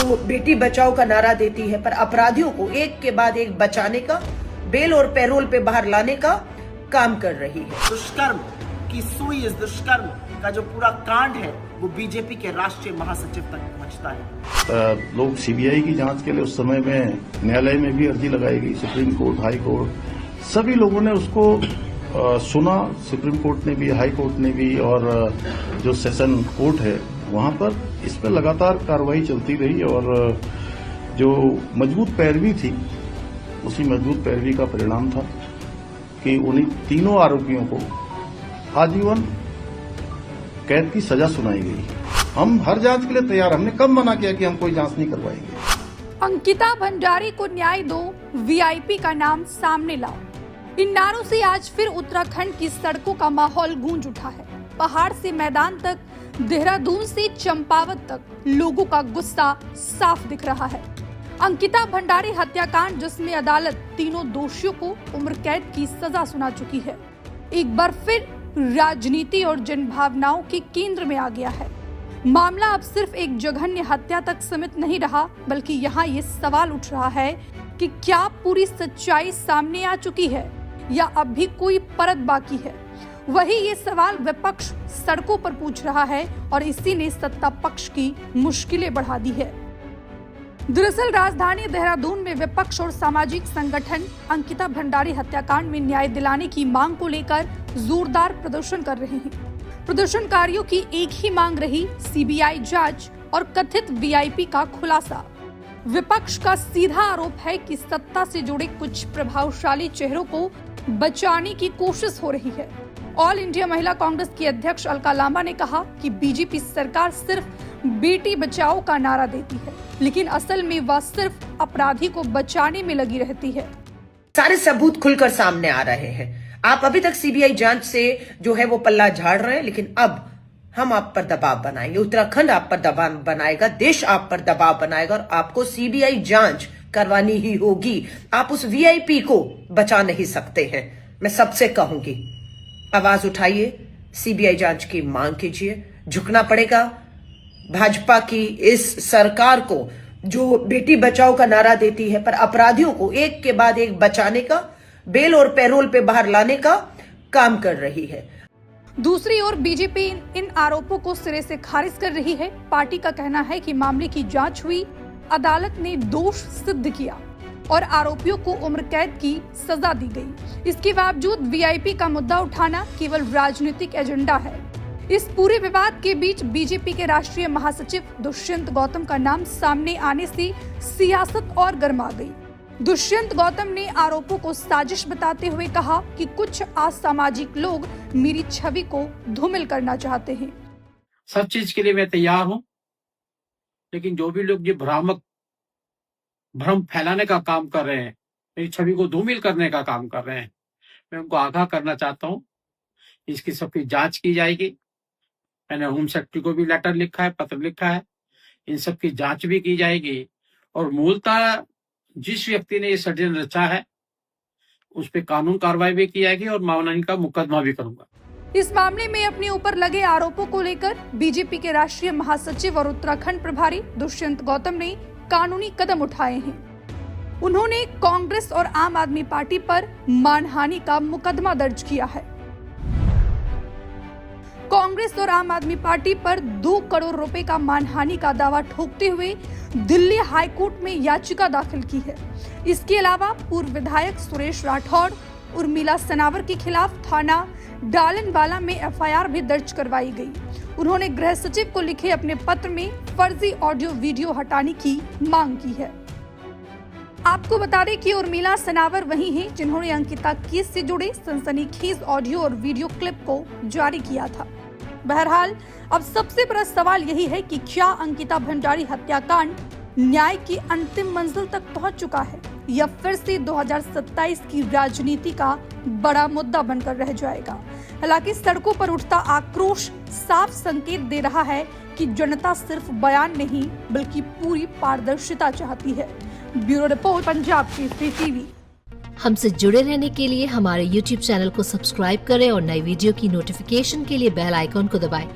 जो बेटी बचाओ का नारा देती है पर अपराधियों को एक के बाद एक बचाने का, बेल और पैरोल पे बाहर लाने का काम कर रही है। दुष्कर्म की सुई, इस दुष्कर्म का जो पूरा कांड है वो बीजेपी के राष्ट्रीय महासचिव तक पहुंचता है। लोग सीबीआई की जांच के लिए उस समय में न्यायालय में भी अर्जी लगाई गई, सुप्रीम कोर्ट, हाई कोर्ट, सभी लोगों ने उसको सुना। सुप्रीम कोर्ट ने भी, हाई कोर्ट ने भी, और जो सेशन कोर्ट है वहां पर इस पर लगातार कार्रवाई चलती रही और जो मजबूत पैरवी थी उसी मजबूत पैरवी का परिणाम था कि उन्हीं तीनों आरोपियों को आजीवन कैद की सजा सुनाई गई। हम हर जांच के लिए तैयार, हमने कब मना किया कि हम कोई जांच नहीं करवाएंगे। अंकिता भंडारी को न्याय दो, वीआईपी का नाम सामने लाओ। इन नारों से आज फिर उत्तराखंड की सड़कों का माहौल गूंज उठा है। पहाड़ से मैदान तक, देहरादून से चंपावत तक लोगों का गुस्सा साफ दिख रहा है। अंकिता भंडारी हत्याकांड जिसमें अदालत तीनों दोषियों को उम्र कैद की सजा सुना चुकी है, एक बार फिर राजनीति और जनभावनाओं के केंद्र में आ गया है। मामला अब सिर्फ एक जघन्य हत्या तक सीमित नहीं रहा, बल्कि यहाँ ये सवाल उठ रहा है कि क्या पूरी सच्चाई सामने आ चुकी है या अब भी कोई परत बाकी है। वही ये सवाल विपक्ष सड़कों पर पूछ रहा है और इसी ने सत्ता पक्ष की मुश्किलें बढ़ा दी है। दरअसल राजधानी देहरादून में विपक्ष और सामाजिक संगठन अंकिता भंडारी हत्याकांड में न्याय दिलाने की मांग को लेकर जोरदार प्रदर्शन कर रहे हैं। प्रदर्शनकारियों की एक ही मांग रही, सीबीआई जांच और कथित वीआईपी का खुलासा। विपक्ष का सीधा आरोप है कि सत्ता से जुड़े कुछ प्रभावशाली चेहरों को बचाने की कोशिश हो रही है। ऑल इंडिया महिला कांग्रेस की अध्यक्ष अलका लांबा ने कहा कि बीजेपी सरकार सिर्फ बेटी बचाओ का नारा देती है, लेकिन असल में वह सिर्फ अपराधी को बचाने में लगी रहती है। सारे सबूत खुलकर सामने आ रहे हैं। आप अभी तक सीबीआई जांच से जो है वो पल्ला झाड़ रहे हैं, लेकिन अब हम आप पर दबाव बनाएंगे। उत्तराखंड आप पर दबाव बनाएगा, देश आप पर दबाव बनाएगा और आपको सीबीआई जांच करवानी ही होगी। आप उस वीआईपी को बचा नहीं सकते हैं। मैं सबसे कहूंगी, आवाज उठाइए, सीबीआई जांच की मांग कीजिए। झुकना पड़ेगा भाजपा की इस सरकार को जो बेटी बचाओ का नारा देती है पर अपराधियों को एक के बाद एक बचाने का, बेल और पैरोल पे बाहर लाने का काम कर रही है। दूसरी ओर बीजेपी इन आरोपों को सिरे से खारिज कर रही है। पार्टी का कहना है कि मामले की जांच हुई, अदालत ने दोष सिद्ध किया और आरोपियों को उम्र कैद की सजा दी गई। इसके बावजूद वीआईपी का मुद्दा उठाना केवल राजनीतिक एजेंडा है। इस पूरे विवाद के बीच बीजेपी के राष्ट्रीय महासचिव दुष्यंत गौतम का नाम सामने आने से सियासत और गर्मा गई। दुष्यंत गौतम ने आरोपों को साजिश बताते हुए कहा कि कुछ असामाजिक लोग मेरी छवि को धूमिल करना चाहते हैं। सब चीज के लिए मैं तैयार हूं, लेकिन जो भी लोग ये भ्रम फैलाने का काम कर रहे हैं, मेरी छवि को धूमिल करने का काम कर रहे हैं, मैं उनको आगाह करना चाहता हूं। इसकी सबकी जांच की जाएगी। मैंने होम सेक्रेटरी को भी लेटर लिखा है, पत्र लिखा है। इन सब की जांच भी की जाएगी और मूलतः जिस व्यक्ति ने ये षड्यंत्र रचा है उस पर कानून कार्रवाई भी की जाएगी और मानहानि का मुकदमा भी करूंगा। इस मामले में अपने ऊपर लगे आरोपों को लेकर बीजेपी के राष्ट्रीय महासचिव और उत्तराखंड प्रभारी दुष्यंत गौतम ने कानूनी कदम उठाए हैं। उन्होंने कांग्रेस और आम आदमी पार्टी पर मानहानि का मुकदमा दर्ज किया है। कांग्रेस और आम आदमी पार्टी पर 2 करोड़ रुपए का मानहानि का दावा ठोकते हुए दिल्ली हाई कोर्ट में याचिका दाखिल की है। इसके अलावा पूर्व विधायक सुरेश राठौड़, उर्मिला सनावर के खिलाफ थाना डालनवाला में एफआईआर भी दर्ज करवाई गई। उन्होंने गृह सचिव को लिखे अपने पत्र में फर्जी ऑडियो वीडियो हटाने की मांग की है। आपको बता दें कि उर्मिला सनावर वही हैं जिन्होंने अंकिता केस से जुड़े सनसनीखेज ऑडियो और वीडियो क्लिप को जारी किया था। बहरहाल अब सबसे बड़ा सवाल यही है कि क्या अंकिता भंडारी हत्याकांड न्याय की अंतिम मंजिल तक पहुंच चुका है या फिर से 2027 की राजनीति का बड़ा मुद्दा बनकर रह जाएगा। हालांकि सड़कों पर उठता आक्रोश साफ संकेत दे रहा है कि जनता सिर्फ बयान नहीं बल्कि पूरी पारदर्शिता चाहती है। Bureau report, Punjab Kesari TV. हमसे जुड़े रहने के लिए हमारे YouTube चैनल को सब्सक्राइब करें और नई वीडियो की नोटिफिकेशन के लिए बेल आइकॉन को दबाएं।